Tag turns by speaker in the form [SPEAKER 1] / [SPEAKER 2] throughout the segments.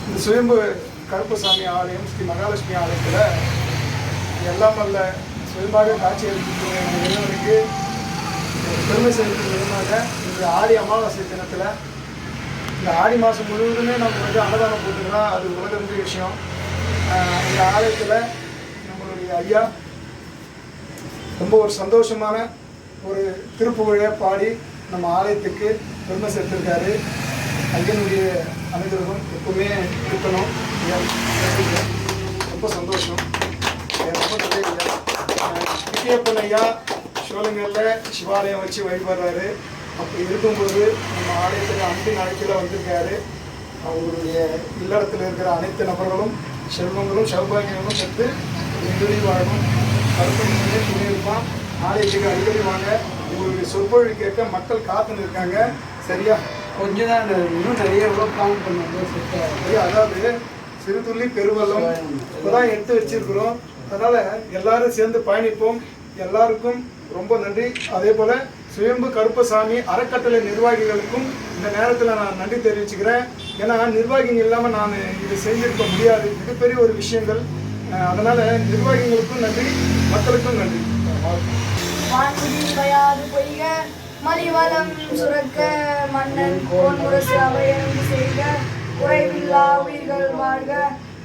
[SPEAKER 1] இந்த சுயம்பு கருப்பசாமி ஆலயம் ஸ்ரீ மகாலட்சுமி ஆலயத்தில் எல்லாம் வல்ல சுயம்பாக காட்சி அளிக்கிற இறைவனுக்கு பெருமை செலுத்தும் விதமாக இந்த ஆடி அமாவாசை தினத்தில் இந்த ஆடி மாதம் முழுவதுமே நம்ம வந்து அன்னதானம் போட்டுக்கலாம். அது உலகறிந்த விஷயம். இந்த ஆலயத்தில் நம்மளுடைய ஐயா ரொம்ப ஒரு சந்தோஷமான ஒரு திருப்புகழை பாடி நம்ம ஆலயத்துக்கு பெருமை சேர்த்திருக்காரு. ஐயனுடைய அனுகிரகம் எப்பவுமே இருக்கணும். ரொம்ப சந்தோஷம். ரொம்ப நல்ல ஐயா விக்கியப்பன் ஐயா சோழங்கரில் சிவாலயம் வச்சு வழிபடுறாரு. அப்படி இருக்கும்போது நம்ம ஆலயத்தில் அன்பின் அழைப்பில் வந்திருக்காரு. அவருடைய இல்லறத்தில் இருக்கிற அனைத்து நபர்களும் செல்வங்களும் சௌபாகியங்களும் பெற்று நிம்மதி வாழணும். கருப்பணியே துணை இருப்பான். ஆலயத்துக்கு அடிக்கடி வாங்க. உங்களுடைய சொற்பொழி கேட்க மக்கள் காத்துன்னு இருக்காங்க. சரியா?
[SPEAKER 2] கொஞ்சம் தான் இன்னும் நிறைய பிளான் பண்ணுவாங்க.
[SPEAKER 1] அதாவது சிறு துள்ளி பெருவெள்ளம் இப்போதான் எடுத்து வச்சிருக்கிறோம். அதனால் எல்லாரும் சேர்ந்து பயணிப்போம். எல்லாருக்கும் ரொம்ப நன்றி. அதே போல் சுயம்பு கருப்பசாமி அறக்கட்டளை நிர்வாகிகளுக்கும் இந்த நேரத்தில் நான் நன்றி தெரிவிச்சுக்கிறேன். ஏன்னா நிர்வாகிகள் இல்லாமல் நான் இது செஞ்சிருக்க முடியாது. மிகப்பெரிய ஒரு விஷயங்கள். அதனால் நிர்வாகிகளுக்கும் நன்றி, மக்களுக்கும் நன்றி.
[SPEAKER 3] மலிவளம் சுரக்க மன்னன் கோன் முரசு அவையங்கு செய்க குறைவில்லா உயிர்கள் வாழ்க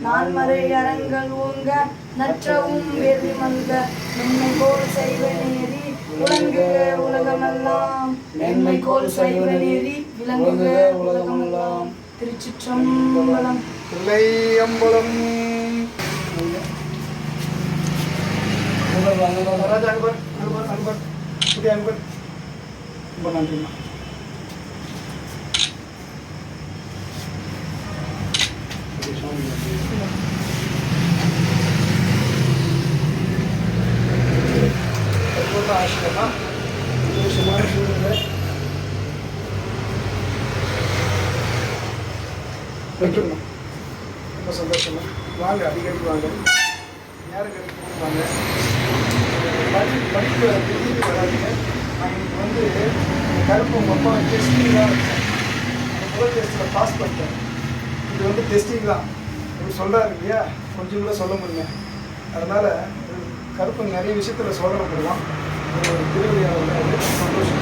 [SPEAKER 3] நான்மறை அறங்கள் ஓங்க நற்றவும் வேள்வி மல்க மென்மை கோல் செய்வ நேரி விளங்குக உலகமெல்லாம் மென்மை கோல் செய்வ நேரி விளங்குக உலகமெல்லாம். திருச்சிற்றம்பலம்.
[SPEAKER 1] தில்லையம்பலம். ராஜா அன்பர் அன்பர் அன்பர் புதிய அன்பர் ரொம்ப நன்றிண்ணா. ஆசிரியமா சந்தோஷமான சூழ்நிலை. ரொம்ப சந்தோஷமா வாங்க, அடிக்கடி வாங்க, நேரம் கிடைக்கும் வாங்க. படிப்பு திடீர்னு வராதுங்க. நான் இன்னைக்கு வந்து கருப்பு உங்கள் அப்பா டெஸ்டிங் தான் வச்சேன். முதல் டெஸ்ட்டில் பாஸ் பண்ணிட்டேன். இது வந்து டெஸ்டிங் தான். இவர் சொல்கிறாரு இல்லையா, கொஞ்சம் கூட சொல்ல முடியல. அதனால் கருப்பு நிறைய விஷயத்தில் சோதனைப்படுவான். ஒரு திருவிழாவில் சந்தோஷம்.